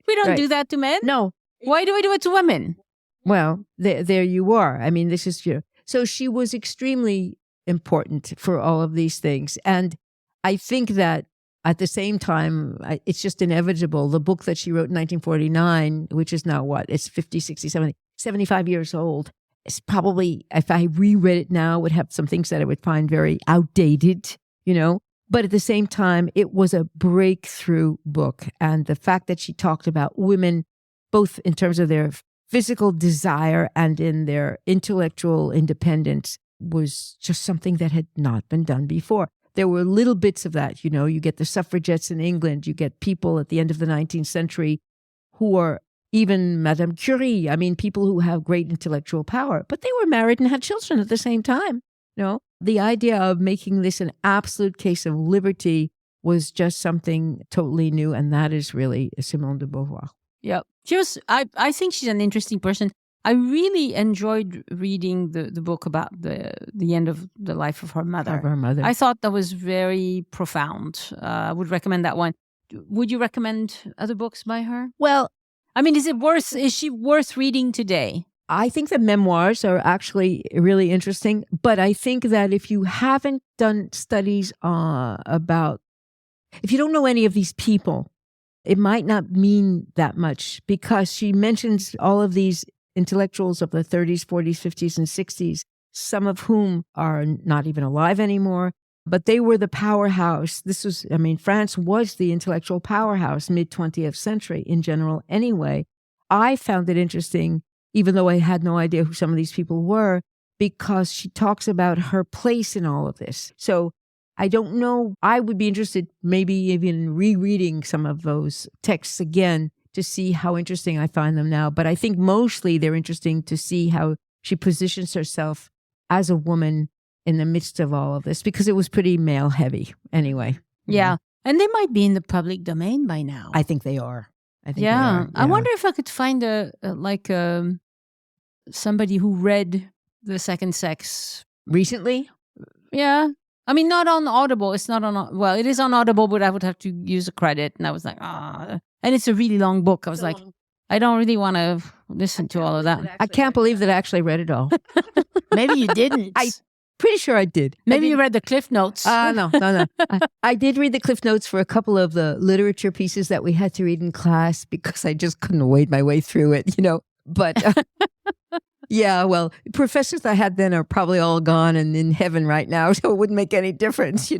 We don't do that to men. No. Why do we do it to women? Well, there you are. I mean, this is true. So she was extremely important for all of these things. And I think that at the same time, it's just inevitable. The book that she wrote in 1949, which is now what? It's 50, 60, 70, 75 years old. It's probably, if I reread it now, would have some things that I would find very outdated, But at the same time, it was a breakthrough book. And the fact that she talked about women, both in terms of their physical desire and in their intellectual independence, was just something that had not been done before. There were little bits of that, you get the suffragettes in England, you get people at the end of the 19th century who are even Madame Curie, people who have great intellectual power, but they were married and had children at the same time. The idea of making this an absolute case of liberty was just something totally new, and that is really Simone de Beauvoir. Yeah. I think she's an interesting person. I really enjoyed reading the book about the end of the life of her mother. Of her mother. I thought that was very profound. I would recommend that one. Would you recommend other books by her? Well, I mean, is she worth reading today? I think the memoirs are actually really interesting, but I think that if you haven't done studies if you don't know any of these people, it might not mean that much, because she mentions all of these intellectuals of the 30s, 40s, 50s, and 60s, some of whom are not even alive anymore, but they were the powerhouse. France was the intellectual powerhouse mid-20th century in general anyway. I found it interesting, even though I had no idea who some of these people were, because she talks about her place in all of this. So I don't know. I would be interested maybe even rereading some of those texts again to see how interesting I find them now. But I think mostly they're interesting to see how she positions herself as a woman in the midst of all of this, because it was pretty male heavy anyway. Yeah. And they might be in the public domain by now. I think they are. I wonder if I could find somebody who read The Second Sex recently. Yeah. I mean, not on Audible. It's not on, well, it is on Audible, but I would have to use a credit. And I was like, and it's a really long book. I was like, I don't really want to listen to all of that. I can't believe that I actually read it all. Maybe you didn't. Pretty sure I did. Maybe you read the Cliff Notes. No. I did read the Cliff Notes for a couple of the literature pieces that we had to read in class, because I just couldn't wade my way through it, But yeah, well, professors I had then are probably all gone and in heaven right now, so it wouldn't make any difference,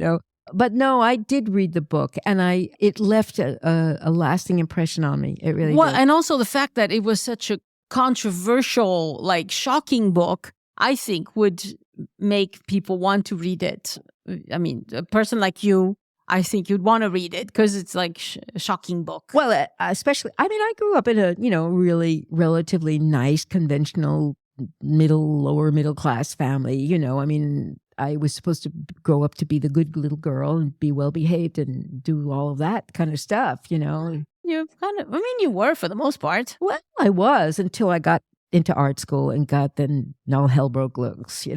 But no, I did read the book, and it left a lasting impression on me. It really did. And also the fact that it was such a controversial, shocking book, I think would make people want to read it. I mean, a person like you, I think you'd want to read it because it's like a shocking book. Well, especially, I grew up in a, really relatively nice, conventional, lower middle class family, I was supposed to grow up to be the good little girl and be well behaved and do all of that kind of stuff, You were for the most part. Well, I was until I got into art school and then all hell broke loose,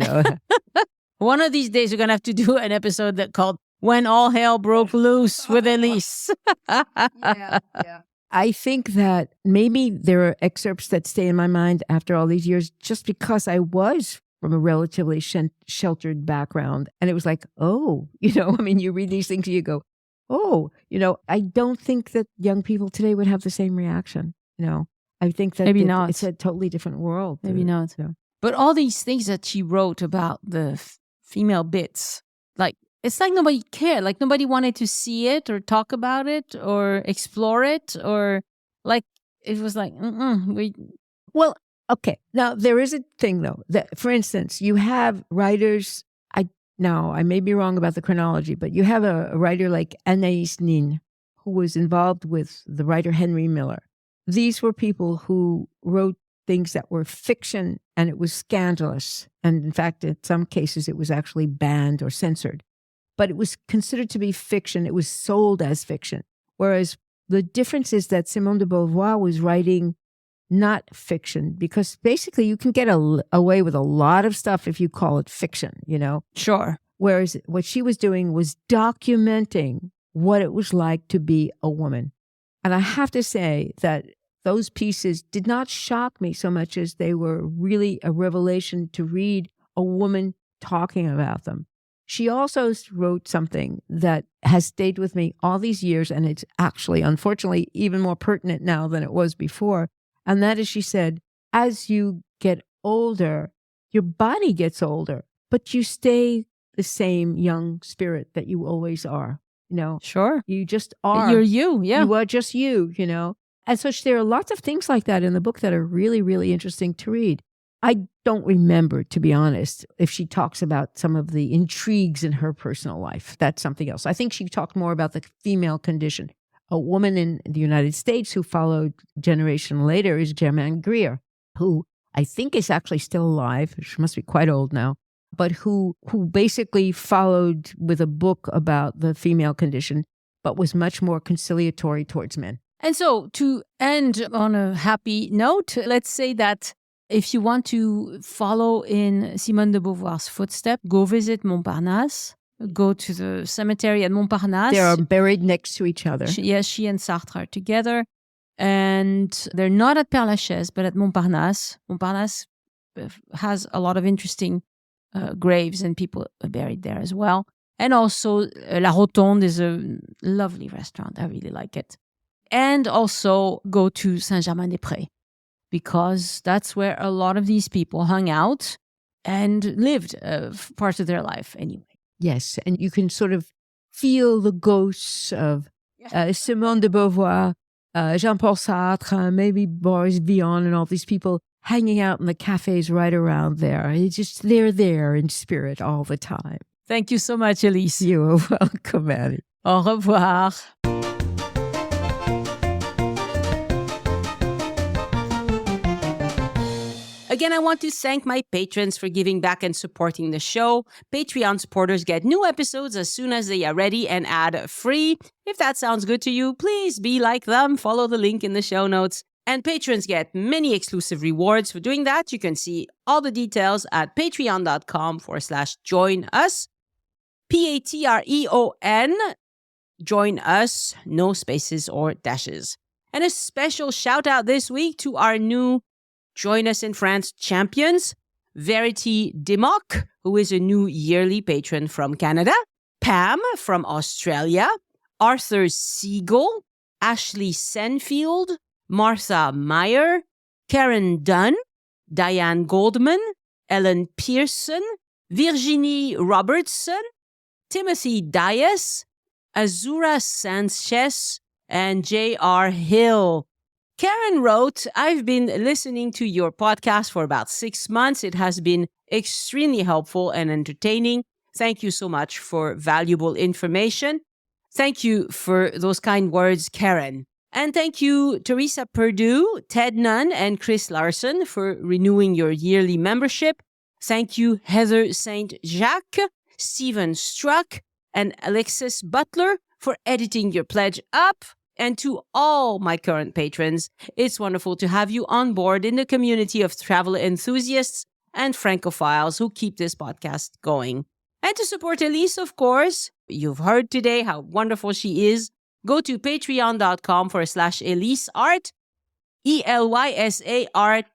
One of these days, we're going to have to do an episode called When All Hell Broke Loose with Elyse. Yeah. I think that maybe there are excerpts that stay in my mind after all these years, just because I was from a relatively sheltered background. And it was like, you read these things and you go, I don't think that young people today would have the same reaction. I think that maybe not. It's a totally different world. Maybe not. But all these things that she wrote about the female bits, it's like nobody cared. Like nobody wanted to see it or talk about it or explore it, or it was like, Well, okay. Now there is a thing though that, for instance, you have writers. I may be wrong about the chronology, but you have a writer like Anaïs Nin, who was involved with the writer Henry Miller. These were people who wrote things that were fiction, and it was scandalous. And in fact, in some cases, it was actually banned or censored. But it was considered to be fiction. It was sold as fiction. Whereas the difference is that Simone de Beauvoir was writing not fiction, because basically you can get away with a lot of stuff if you call it fiction, Sure. Whereas what she was doing was documenting what it was like to be a woman. And I have to say that those pieces did not shock me so much as they were really a revelation to read a woman talking about them. She also wrote something that has stayed with me all these years, and it's actually, unfortunately, even more pertinent now than it was before. And that is, she said, as you get older, your body gets older, but you stay the same young spirit that you always are. Sure. You just are. You're you, yeah. You are just you, And so there are lots of things like that in the book that are really, really interesting to read. I don't remember, to be honest, if she talks about some of the intrigues in her personal life. That's something else. I think she talked more about the female condition. A woman in the United States who followed a generation later is Germaine Greer, who I think is actually still alive. She must be quite old now, but who basically followed with a book about the female condition, but was much more conciliatory towards men. And so to end on a happy note, let's say that If you want to follow in Simone de Beauvoir's footsteps, go visit Montparnasse. Go to the cemetery at Montparnasse. They are buried next to each other. She and Sartre are together. And they're not at Père Lachaise, but at Montparnasse. Montparnasse has a lot of interesting graves and people buried there as well. And also, La Rotonde is a lovely restaurant. I really like it. And also go to Saint-Germain-des-Prés, because that's where a lot of these people hung out and lived part of their life anyway. Yes, and you can sort of feel the ghosts of Simone de Beauvoir, Jean-Paul Sartre, maybe Boris Vian, and all these people hanging out in the cafes right around there. They're there in spirit all the time. Thank you so much, Elyse. You're welcome, Annie. Au revoir. Again, I want to thank my patrons for giving back and supporting the show. Patreon supporters get new episodes as soon as they are ready and ad-free. If that sounds good to you, please be like them. Follow the link in the show notes. And patrons get many exclusive rewards for doing that. You can see all the details at patreon.com/join us. Patreon. Join us. No spaces or dashes. And a special shout out this week to our new Join Us in France champions, Verity Democ, who is a new yearly patron from Canada, Pam from Australia, Arthur Siegel, Ashley Senfield, Martha Meyer, Karen Dunn, Diane Goldman, Ellen Pearson, Virginie Robertson, Timothy Dias, Azura Sanchez, and J.R. Hill. Karen wrote, I've been listening to your podcast for about 6 months. It has been extremely helpful and entertaining. Thank you so much for valuable information. Thank you for those kind words, Karen. And thank you, Teresa Perdue, Ted Nunn, and Chris Larson for renewing your yearly membership. Thank you, Heather St. Jacques, Stephen Struck, and Alexis Butler for editing your pledge up. And to all my current patrons, it's wonderful to have you on board in the community of travel enthusiasts and Francophiles who keep this podcast going. And to support Elyse, of course, you've heard today how wonderful she is. Go to patreon.com/ElyseArt, ELYSART.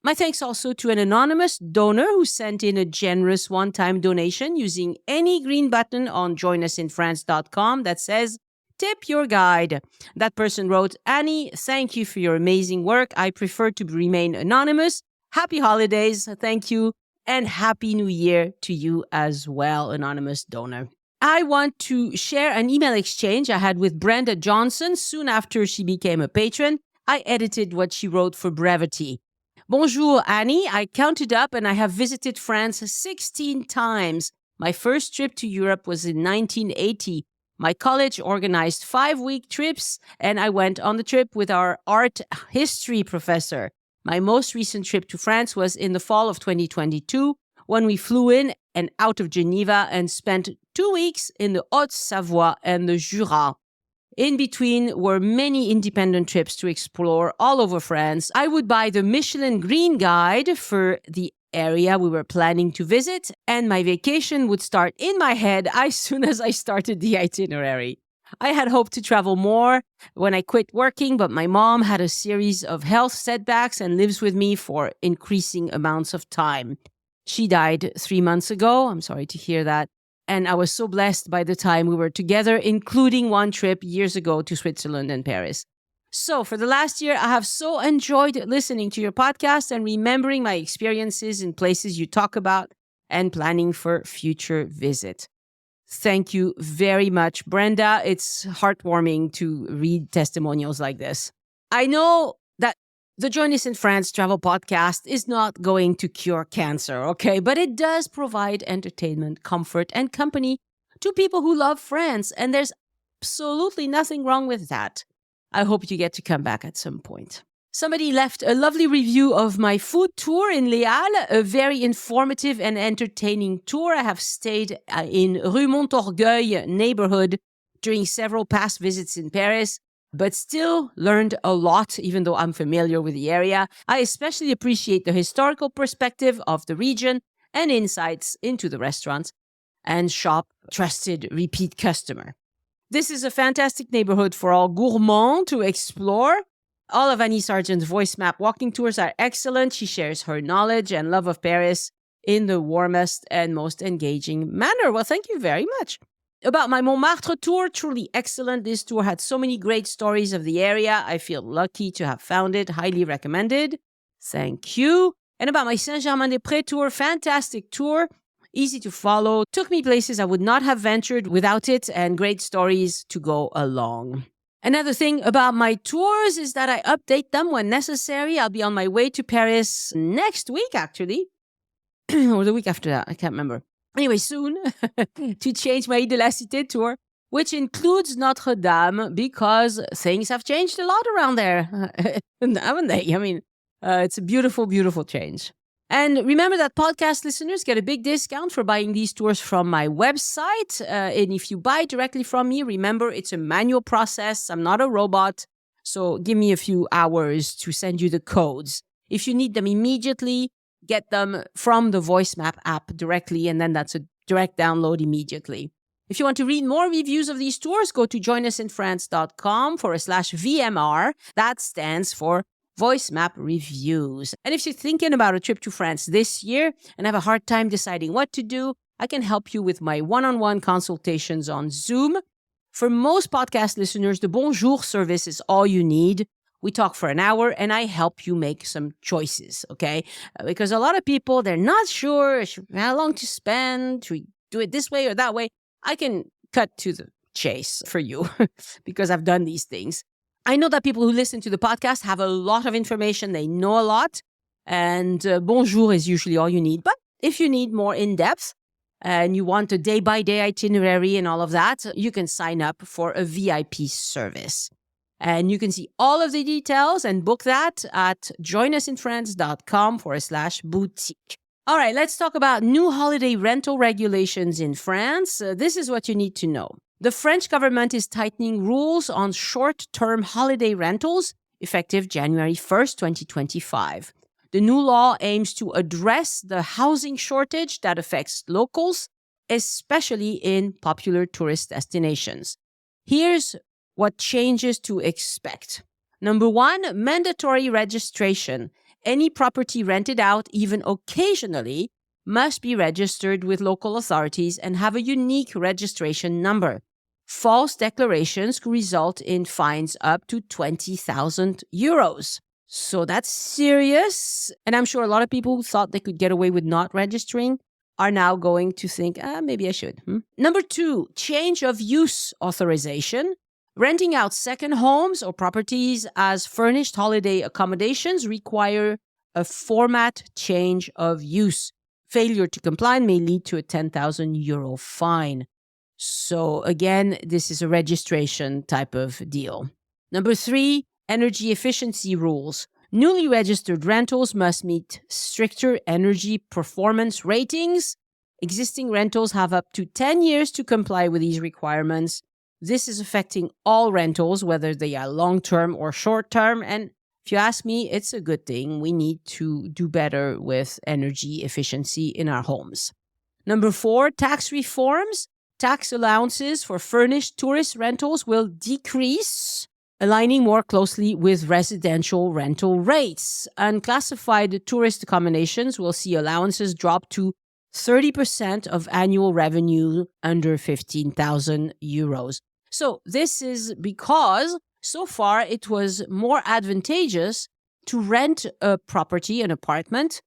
My thanks also to an anonymous donor who sent in a generous one-time donation using any green button on joinusinfrance.com that says, Tip your guide. That person wrote, Annie, thank you for your amazing work. I prefer to remain anonymous. Happy holidays. Thank you. And Happy New Year to you as well, anonymous donor. I want to share an email exchange I had with Brenda Johnson soon after she became a patron. I edited what she wrote for brevity. Bonjour, Annie. I counted up and I have visited France 16 times. My first trip to Europe was in 1980. My college organized 5-week trips, and I went on the trip with our art history professor. My most recent trip to France was in the fall of 2022, when we flew in and out of Geneva and spent 2 weeks in the Haute-Savoie and the Jura. In between were many independent trips to explore all over France. I would buy the Michelin Green Guide for the area we were planning to visit, and my vacation would start in my head as soon as I started the itinerary. I had hoped to travel more when I quit working, but my mom had a series of health setbacks and lives with me for increasing amounts of time. She died 3 months ago. I'm sorry to hear that. And I was so blessed by the time we were together, including one trip years ago to Switzerland and Paris. So for the last year, I have so enjoyed listening to your podcast and remembering my experiences in places you talk about and planning for future visit. Thank you very much, Brenda. It's heartwarming to read testimonials like this. I know that the Join Us in France travel podcast is not going to cure cancer, okay? But it does provide entertainment, comfort, and company to people who love France, and there's absolutely nothing wrong with that. I hope you get to come back at some point. Somebody left a lovely review of my food tour in Léal, a very informative and entertaining tour. I have stayed in Rue Montorgueil neighborhood during several past visits in Paris. but still learned a lot, even though I'm familiar with the area. I especially appreciate the historical perspective of the region and insights into the restaurants and shop trusted repeat customer. This is a fantastic neighborhood for all gourmands to explore. All of Annie Sargent's voice map walking tours are excellent. She shares her knowledge and love of Paris in the warmest and most engaging manner. Well, thank you very much. About my Montmartre tour, truly excellent. This tour had so many great stories of the area. I feel lucky to have found it. Highly recommended. Thank you. And about my Saint-Germain-des-Prés tour, fantastic tour. Easy to follow. Took me places I would not have ventured without it, and great stories to go along. Another thing about my tours is that I update them when necessary. I'll be on my way to Paris next week, actually. Or the week after that. I can't remember. Anyway, soon to change my de la Cité tour, which includes Notre Dame, because things have changed a lot around there, haven't they? I mean, it's a beautiful, beautiful change. And remember that podcast listeners get a big discount for buying these tours from my website. And if you buy directly from me, remember, it's a manual process. I'm not a robot. So give me a few hours to send you the codes. If you need them immediately, get them from the Voice Map app directly, and then that's a direct download immediately. If you want to read more reviews of these tours, go to joinusinfrance.com/VMR. That stands for Voice Map Reviews. And if you're thinking about a trip to France this year and have a hard time deciding what to do, I can help you with my one-on-one consultations on Zoom. For most podcast listeners, the Bonjour service is all you need. We talk for an hour and I help you make some choices, okay? Because a lot of people, they're not sure how long to spend, to do it this way or that way. I can cut to the chase for you because I've done these things. I know that people who listen to the podcast have a lot of information. They know a lot. And Bonjour is usually all you need. But if you need more in-depth and you want a day-by-day itinerary and all of that, you can sign up for a VIP service. And you can see all of the details and book that at joinusinfrance.com/boutique. All right, let's talk about new holiday rental regulations in France. This is what you need to know. The French government is tightening rules on short-term holiday rentals effective January 1st, 2025. The new law aims to address the housing shortage that affects locals, especially in popular tourist destinations. Here's what changes to expect. Number one, mandatory registration. Any property rented out, even occasionally, must be registered with local authorities and have a unique registration number. False declarations could result in fines up to 20,000 euros. So that's serious. And I'm sure a lot of people who thought they could get away with not registering are now going to think, maybe I should. Number two, change of use authorization. Renting out second homes or properties as furnished holiday accommodations require a format change of use. Failure to comply may lead to a 10,000 euro fine. So again, this is a registration type of deal. Number three, energy efficiency rules. Newly registered rentals must meet stricter energy performance ratings. Existing rentals have up to 10 years to comply with these requirements. This is affecting all rentals, whether they are long-term or short-term. And if you ask me, it's a good thing. We need to do better with energy efficiency in our homes. Number four, tax reforms. Tax allowances for furnished tourist rentals will decrease, aligning more closely with residential rental rates. Unclassified tourist accommodations will see allowances drop to 30% of annual revenue under 15,000 euros. So this is because so far it was more advantageous to rent a property, an apartment,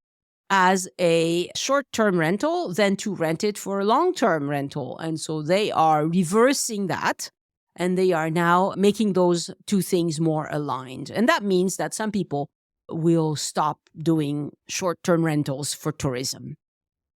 as a short-term rental than to rent it for a long-term rental. And so they are reversing that, and they are now making those two things more aligned. And that means that some people will stop doing short-term rentals for tourism.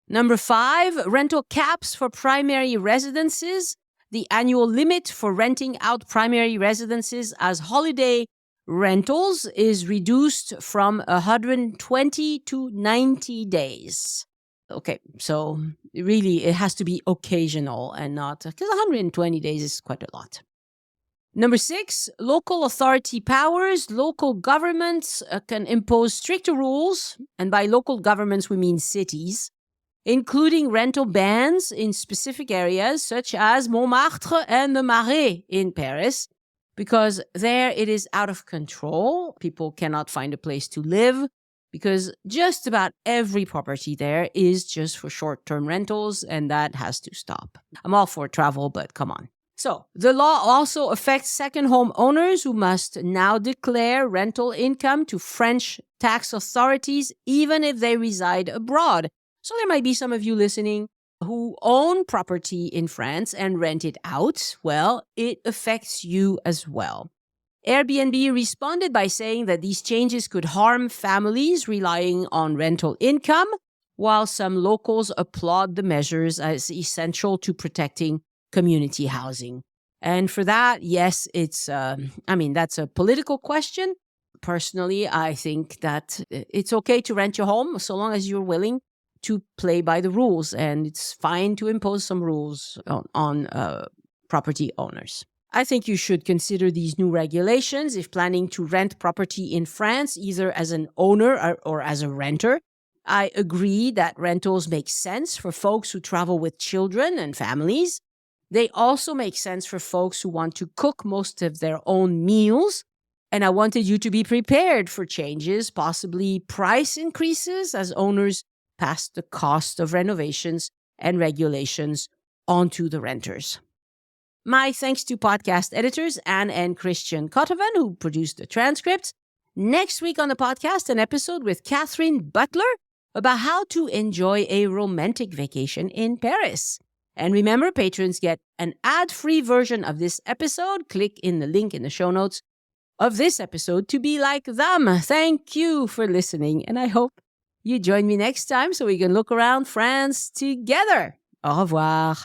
Number five, rental caps for primary residences. The annual limit for renting out primary residences as holiday rentals is reduced from 120 to 90 days. Okay, so really it has to be occasional and not, because 120 days is quite a lot. Number 6, local authority powers. Local governments can impose stricter rules, and by local governments we mean cities, including rental bans in specific areas such as Montmartre and the Marais in Paris, because there it is out of control. People cannot find a place to live because just about every property there is just for short-term rentals, and that has to stop. I'm all for travel, but come on. So, the law also affects second home owners who must now declare rental income to French tax authorities, even if they reside abroad. So, there might be some of you listening who own property in France and rent it out. Well, it affects you as well. Airbnb responded by saying that these changes could harm families relying on rental income, while some locals applaud the measures as essential to protecting community housing. And for that, yes, that's a political question. Personally, I think that it's okay to rent your home so long as you're willing to play by the rules, and it's fine to impose some rules on property owners. I think you should consider these new regulations if planning to rent property in France, either as an owner or as a renter. I agree that rentals make sense for folks who travel with children and families. They also make sense for folks who want to cook most of their own meals. And I wanted you to be prepared for changes, possibly price increases, as owners pass the cost of renovations and regulations onto the renters. My thanks to podcast editors Anne and Christian Kotovan, who produced the transcripts. Next week on the podcast, an episode with Catherine Butler about how to enjoy a romantic vacation in Paris. And remember, patrons get an ad-free version of this episode. Click in the link in the show notes of this episode to be like them. Thank you for listening, and I hope you join me next time so we can look around France together. Au revoir.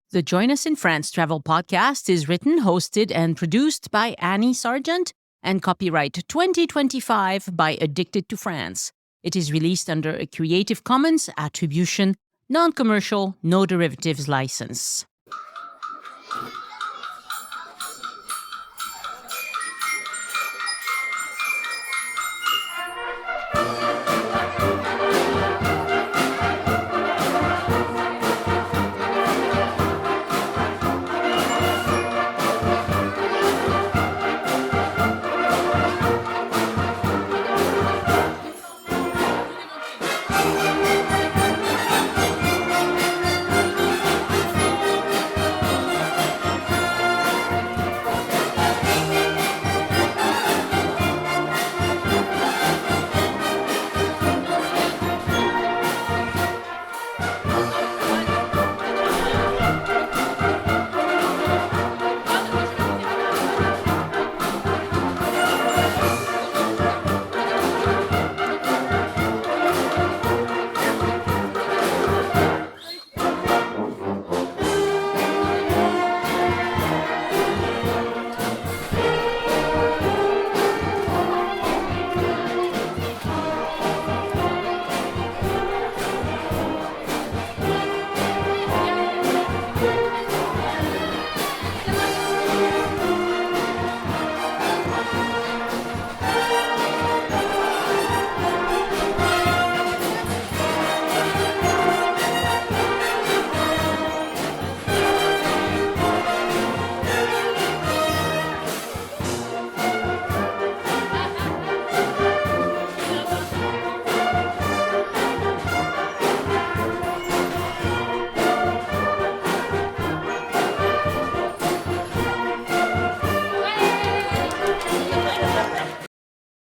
The Join Us in France Travel Podcast is written, hosted, and produced by Annie Sargent and copyright 2025 by Addicted to France. It is released under a Creative Commons Attribution, Non-Commercial, No Derivatives license.